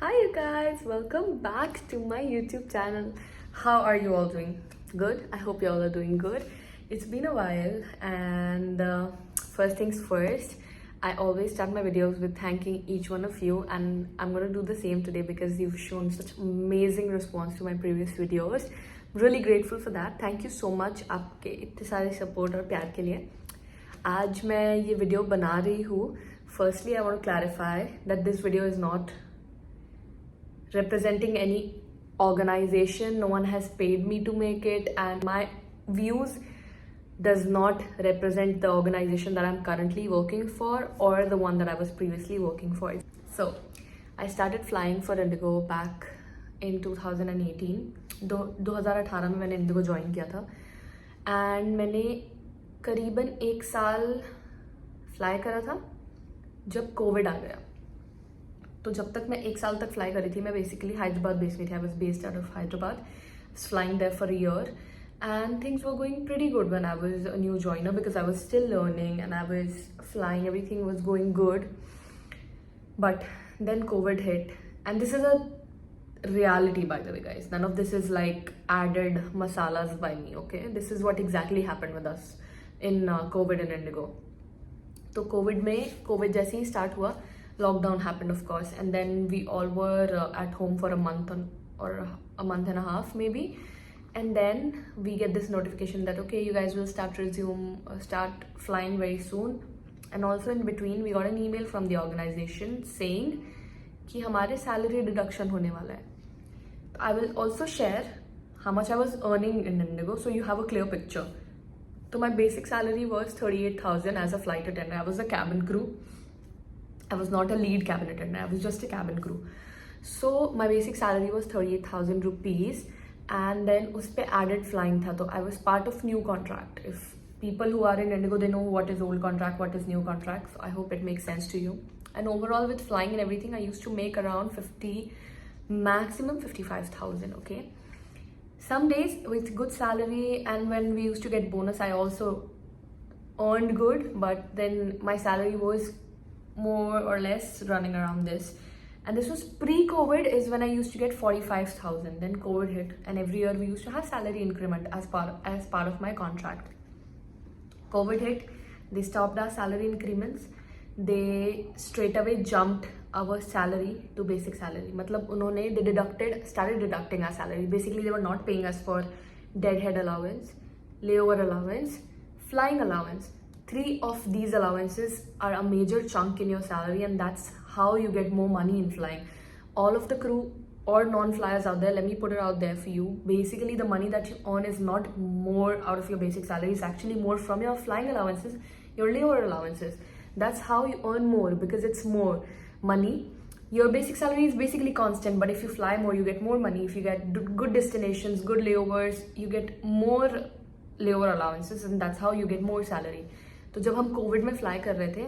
Hi you guys, welcome back to my YouTube channel. How are you all doing? Good? I hope you all are doing good. It's been a while and first things first, I always start my videos with thanking each one of you, and I'm gonna do the same today because you've shown such amazing response to my previous videos. Really grateful for that. Thank you so much आपके इतने सारे support और प्यार के लिए. आज मैं ये वीडियो बना रही हूँ. Firstly, I want to clarify that this video is not representing any organization. No one has paid me to make it, and my views does not represent the organization that I'm currently working for or the one that I was previously working for. So I started flying for Indigo back in 2018. 2018 में मैंने Indigo join किया था and मैंने करीबन 1 साल fly करा था जब कोविड आ गया. तो जब तक मैं 1 साल तक फ्लाई करी थी, मैं बेसिकली हैदराबाद बेस में थी. I was based out of Hyderabad, flying there for a year and things were going pretty good when I was a new joiner because I was still learning and I was flying. Everything was going good, but then COVID hit, and this is a reality, by the way, guys. None of this is like added masalas by me, okay? This is what exactly happened with us in COVID and Indigo. तो COVID जैसे ही start हुआ, lockdown happened, of course, and then we all were at home for a month or a month and a half maybe, and then we get this notification that okay, you guys will start flying very soon. And also in between we got an email from the organization saying कि हमारे salary deduction होने वाला है. I will also share how much I was earning in Indigo so you have a clear picture. So my basic salary was 38,000 as a flight attendant. I was a cabin crew. I was not a lead cabin attendant. I was just a cabin crew. So my basic salary was 38,000 rupees, and then उसपे added flying था. तो I was part of new contract. If people who are in Indigo, they know what is old contract, what is new contract. So I hope it makes sense to you. And overall with flying and everything, I used to make around 50, maximum 55,000. Okay. Some days with good salary, and when we used to get bonus, I also earned good, but then my salary was more or less running around this. And this was pre-COVID is when I used to get 45,000. Then COVID hit, and every year we used to have salary increment as part of my contract. COVID hit, they stopped our salary increments. They straight away jumped our salary to basic salary. मतलब उन्होंने started deducting our salary. Basically, they were not paying us for deadhead allowance, layover allowance, flying allowance. 3 of these allowances are a major chunk in your salary, and that's how you get more money in flying. All of the crew or non-flyers out there, let me put it out there for you. Basically, the money that you earn is not more out of your basic salary. It's actually more from your flying allowances, your layover allowances. That's how you earn more, because it's more money. Your basic salary is basically constant, but if you fly more, you get more money. If you get good destinations, good layovers, you get more layover allowances, and that's how you get more salary. तो जब हम Covid में fly कर रहे थे,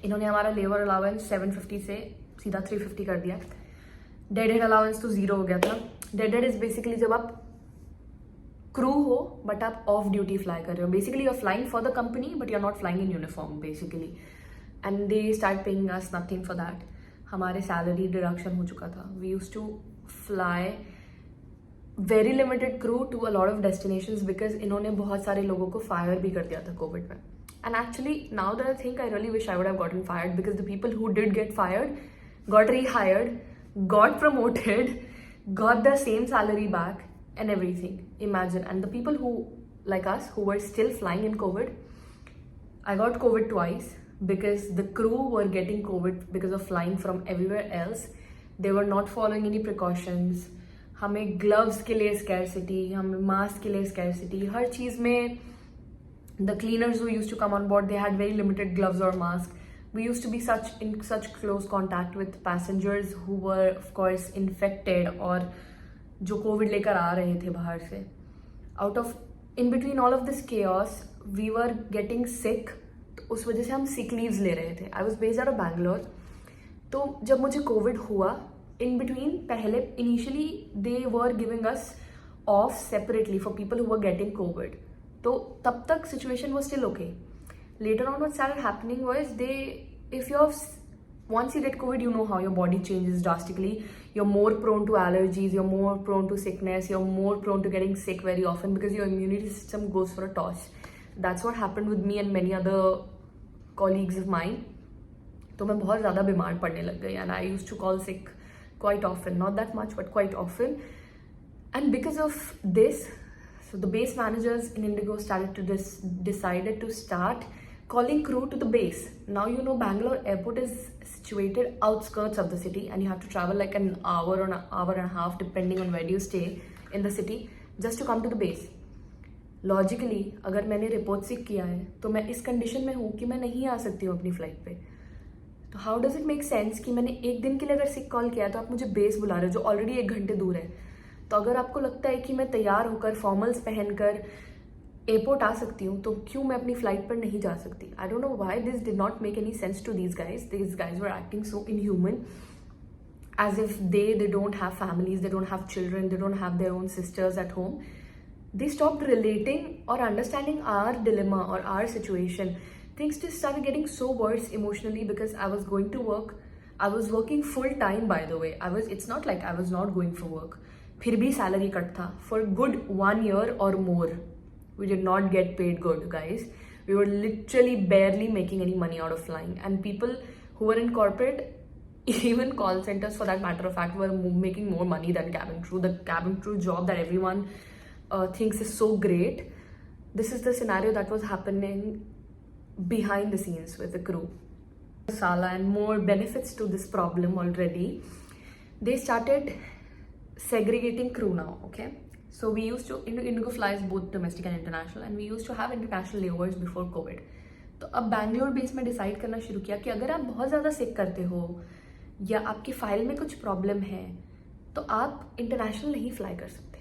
इन्होंने हमारा लेवर allowance 750 से सीधा 350 कर दिया. डेड हेड अलाउंस तो 0 हो गया था. डेड हेड इज बेसिकली जब आप क्रू हो बट आप ऑफ ड्यूटी फ्लाई कर रहे हो. Basically you are flying for the company but you are not flying in uniform basically, and they start paying us nothing for that. हमारे salary deduction हो चुका था. We used to fly very limited crew to a lot of destinations because इन्होंने बहुत सारे लोगों को fire भी कर दिया था कोविड में. And actually now that I think, I really wish I would have gotten fired because the people who did get fired got rehired, got promoted, got the same salary back and everything. Imagine. And the people who like us who were still flying in COVID, I got COVID twice because the crew were getting COVID because of flying from everywhere else. They were not following any precautions. हमें gloves के लिए scarcity, हमें mask के लिए scarcity, हर चीज़ में the cleaners who used to come on board, they had very limited gloves or mask. We used to be in such close contact with passengers who were of course infected और जो Covid लेकर आ रहे थे बाहर से. Out of in between all of this chaos we were getting sick, तो उस वजह से हम सिक लीव्स ले रहे थे. I was based out of Bangalore. तो जब मुझे कोविड हुआ, इन बिटवीन पहले initially they were giving us of separately for people who were getting Covid. तो तब तक situation was still okay. Later on what started happening was, they if you once you get COVID, you know how your body changes drastically. You're more prone to allergies, you're more prone to sickness, you're more prone to getting sick very often because your immunity system goes for a toss. That's what happened with me and many other colleagues of mine. तो मैं बहुत ज़्यादा बीमार पड़ने लग गई, and I used to call sick quite often, not that much but quite often. And because of this, so the base managers in Indigo decided to start calling crew to the base. Now you know Bangalore airport is situated outskirts of the city and you have to travel like an hour or an hour and a half depending on where you stay in the city just to come to the base. Logically, अगर मैंने report सिक किया है तो मैं इस condition में हूँ कि मैं नहीं आ सकती हूँ अपनी फ्लाइट पे. तो how does it make sense कि मैंने एक दिन के लिए अगर सिक कॉल किया तो आप मुझे बेस बुला रहे हो जो ऑलरेडी 1 घंटे दूर है. तो अगर आपको लगता है कि मैं तैयार होकर फॉर्मल्स पहनकर एयरपोर्ट आ सकती हूँ तो क्यों मैं अपनी फ्लाइट पर नहीं जा सकती. I don't know why this did not make any sense to these guys were acting so inhuman, as if they don't have families, they don't have children, they don't have their own sisters at home. They stopped relating or understanding our dilemma or our situation. Things just started getting so worse emotionally because I was going to work. I was working full time, by the way. It's not like I was not going for work. फिर भी salary cut था for good 1 year or more. We did not get paid good, guys. We were literally barely making any money out of flying. And people who were in corporate, even call centers for that matter of fact, were making more money than cabin crew. The cabin crew job that everyone thinks is so great. This is the scenario that was happening behind the scenes with the crew. Sala and more benefits to this problem already. They started segregating crew now, okay? So we used to, Indigo flies both domestic and international, and we used to have international layovers before COVID. तो अब Bangalore base में decide करना शुरू किया कि अगर आप बहुत ज़्यादा सिक करते हो या आपकी फाइल में कुछ प्रॉब्लम है तो आप इंटरनेशनल नहीं फ्लाई कर सकते.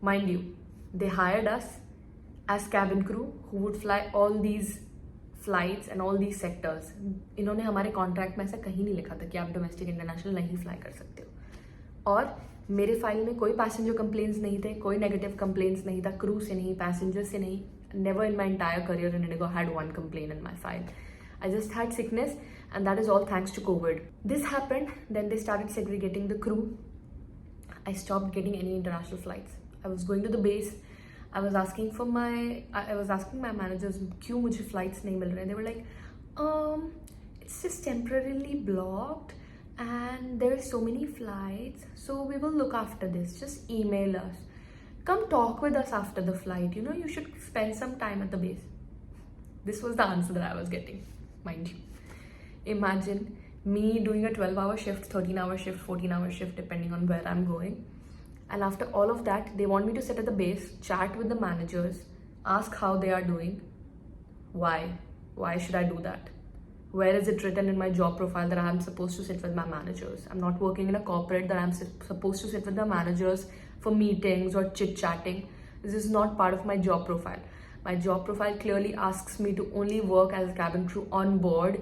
Mind you, they hired us as cabin crew who would fly all these flights and all these sectors. इन्होंने हमारे कॉन्ट्रैक्ट में ऐसा कहीं नहीं लिखा था कि आप डोमेस्टिक इंटरनेशनल नहीं फ्लाई कर सकते हो. और मेरे फाइल में कोई पैसेंजर कंप्लेंट्स नहीं थे, कोई नेगेटिव कंप्लेंट्स नहीं था, क्रू से नहीं, पैसेंजर से नहीं. Never in my entire career in Indigo had one complaint in my file. I just had sickness, and that is all thanks to COVID. This happened, then they started segregating the crew. I stopped getting any international flights. I was going to the base. I was asking my managers क्यों मुझे flights नहीं मिल रहे. They were like, it's just temporarily blocked and there are so many flights, so we will look after this. Just email us. Come talk with us after the flight. You know, you should spend some time at the base. This was the answer that I was getting, mind you. Imagine me doing a 12-hour shift, 13-hour shift, 14-hour shift, depending on where I'm going. And after all of that, they want me to sit at the base, chat with the managers, ask how they are doing. Why? Why should I do that? Where is it written in my job profile that I'm supposed to sit with my managers? I'm not working in a corporate that I'm supposed to sit with the managers for meetings or chit-chatting. This is not part of my job profile. My job profile clearly asks me to only work as a cabin crew on board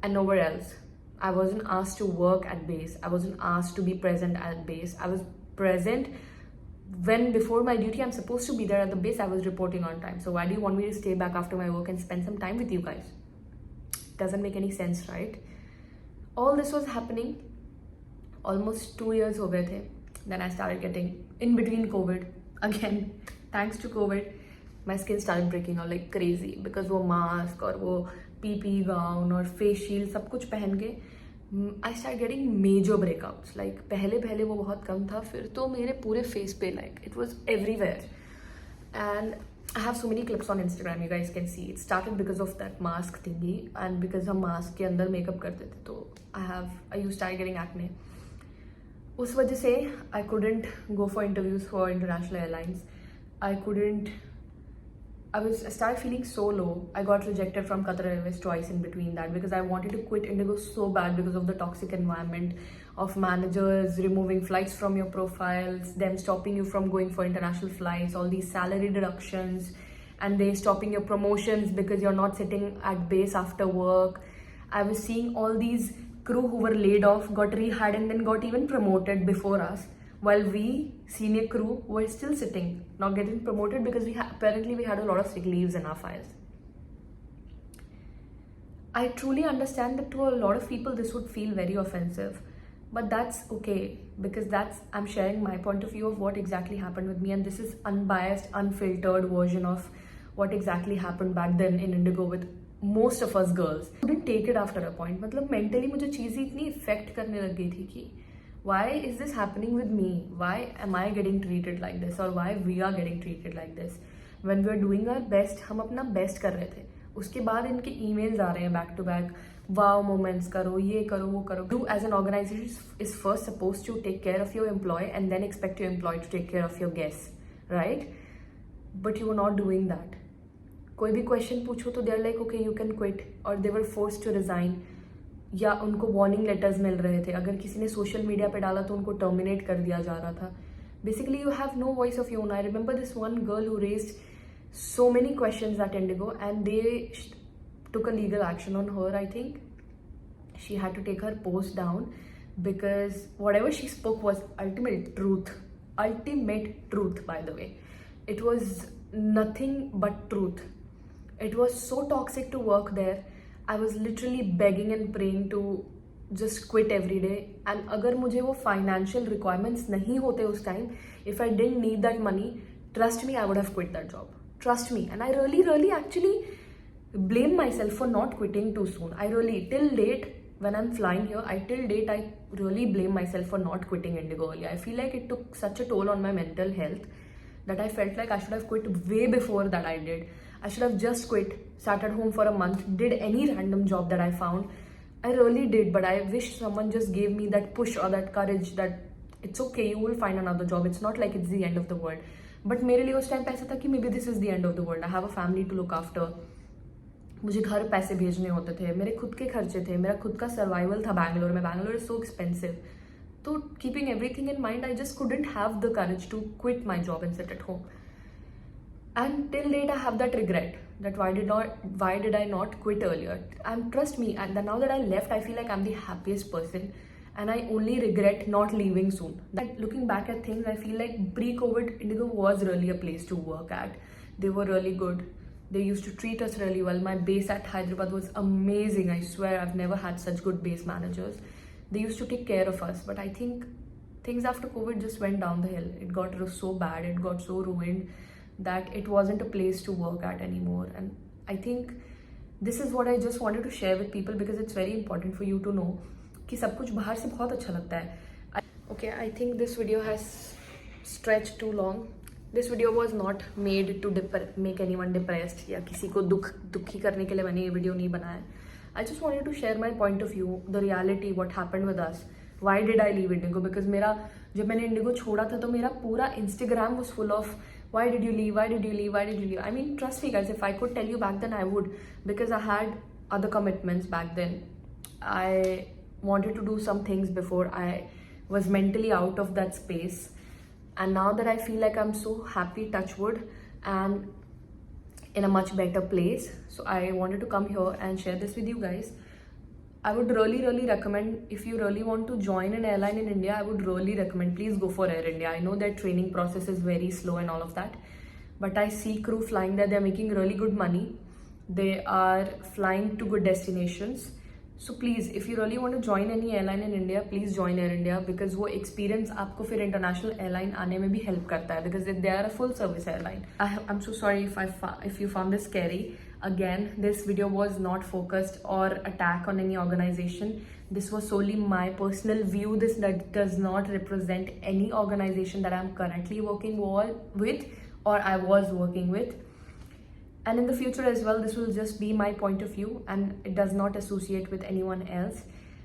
and nowhere else. I wasn't asked to work at base. I wasn't asked to be present at base. I was present when before my duty I'm supposed to be there at the base. I was reporting on time. So why do you want me to stay back after my work and spend some time with you guys? Doesn't make any sense, right? All this was happening almost 2 years हो गए थे. Then I started getting in between COVID again. Thanks to COVID, my skin started breaking out like crazy because वो mask और वो PP gown और face shield सब कुछ पहन के I started getting major breakouts. Like पहले वो बहुत कम था, फिर तो मेरे पूरे face पे like it was everywhere. And I have so many clips on Instagram, you guys can see. It started because of that mask thingy and because हम mask के अंदर makeup करते थे तो I used to start getting acne. उस वजह से I couldn't go for interviews for international airlines. I started feeling so low. I got rejected from Qatar Airways twice in between that because I wanted to quit Indigo so bad because of the toxic environment of managers removing flights from your profiles, them stopping you from going for international flights, all these salary deductions, and they stopping your promotions because you're not sitting at base after work. I was seeing all these crew who were laid off, got rehired, and then got even promoted before us, while we, senior crew, were still sitting, not getting promoted because apparently we had a lot of sick leaves in our files. I truly understand that to a lot of people this would feel very offensive, but that's okay, because I'm sharing my point of view of what exactly happened with me, and this is unbiased, unfiltered version of what exactly happened back then in Indigo with most of us girls. I couldn't take it after a point. मतलब mentally मुझे चीज़ें इतनी affect करने लग गई थी कि why is this happening with me? Why am I getting treated like this? Or why we are getting treated like this? When we are doing our best, हम अपना best कर रहे थे, उसके बाद इनके emails आ रहे हैं back to back, wow moments करो, ये करो, वो करो. You as an organization is first supposed to take care of your employee and then expect your employee to take care of your guests, right? But you were not doing that. कोई भी question पूछो तो they are like okay you can quit, और they were forced to resign, या उनको warning letters मिल रहे थे. अगर किसी ने सोशल मीडिया पे डाला तो उनको टर्मिनेट कर दिया जा रहा था. Basically you have no voice of your own. I remember this one girl who raised so many questions at Indigo and they took a legal action on her. I think she had to take her post down because whatever she spoke was ultimate truth, by the way. It was nothing but truth. It was so toxic to work there. I was literally begging and praying to just quit every day. And अगर मुझे वो financial requirements नहीं होते उस time, if I didn't need that money, trust me, I would have quit that job. Trust me. And I really actually blame myself for not quitting too soon. I really, till date, when I'm flying here, I really blame myself for not quitting Indigo early. I feel like it took such a toll on my mental health that I felt like I should have quit way before that I did. I should have just quit, sat at home for a month, did any random job that I found. I really did, but I wish someone just gave me that push or that courage that it's okay, you will find another job. It's not like it's the end of the world. But मेरे लिए उस time पे ऐसा था कि maybe this is the end of the world. I have a family to look after. मुझे घर पैसे भेजने होते थे, मेरे खुद के खर्चे थे, मेरा खुद का सर्वाइवल था बैंगलोर में. Bangalore is so expensive. तो keeping everything in mind, I just couldn't have the courage to quit my job and sit at home. And till date, I have that regret that why did I not quit earlier? And trust me, and now that I left, I feel like I'm the happiest person, and I only regret not leaving soon. Looking back at things, I feel like pre-COVID, Indigo was really a place to work at. They were really good. They used to treat us really well. My base at Hyderabad was amazing. I swear I've never had such good base managers. They used to take care of us. But I think things after COVID just went down the hill. It got so bad, it got so ruined that it wasn't a place to work at anymore. And I think this is what I just wanted to share with people because it's very important for you to know कि सब कुछ बाहर से बहुत अच्छा लगता है. Okay, I think this video has stretched too long. This video was not made to make anyone depressed या किसी को दुखी करने के लिए मैंने ये वीडियो नहीं बनाया. I just wanted to share my point of view, the reality, what happened with us. Why did I leave Indigo? Because जब मैंने Indigo छोड़ा था तो मेरा पूरा Instagram was full of why did you leave? Why did you leave? Why did you leave? I mean, trust me guys, if I could tell you back then, I would, because I had other commitments back then. I wanted to do some things before I was mentally out of that space. And now that I feel like I'm so happy, touch wood, and in a much better place, so I wanted to come here and share this with you guys. I would really recommend, if you really want to join an airline in India, I would really recommend, please go for Air India. I know their training process is very slow and all of that, but I see crew flying there. They're making really good money. They are flying to good destinations. So please, if you really want to join any airline in India, please join Air India, because वो experience आपको फिर international airline आने में भी help करता है, because they are a full service airline. I'm so sorry if you found this scary. Again, this video was not focused or attack on any organization. This was solely my personal view. This does not represent any organization that I'm currently working with or I was working with. And in the future as well, this will just be my point of view and it does not associate with anyone else.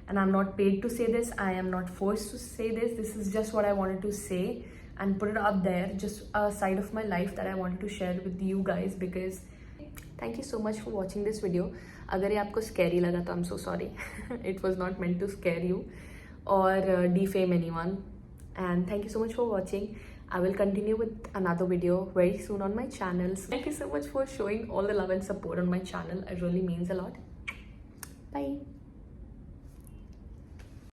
And I'm not paid to say this. I am not forced to say this. This is just what I wanted to say and put it up there. Just a side of my life that I wanted to share with you guys, because thank you so much for watching this video. अगर ये आपको scary लगा तो I'm so sorry. It was not meant to scare you or defame anyone. And thank you so much for watching. I will continue with another video very soon on my channel. Thank you so much for showing all the love and support on my channel. It really means a lot. Bye.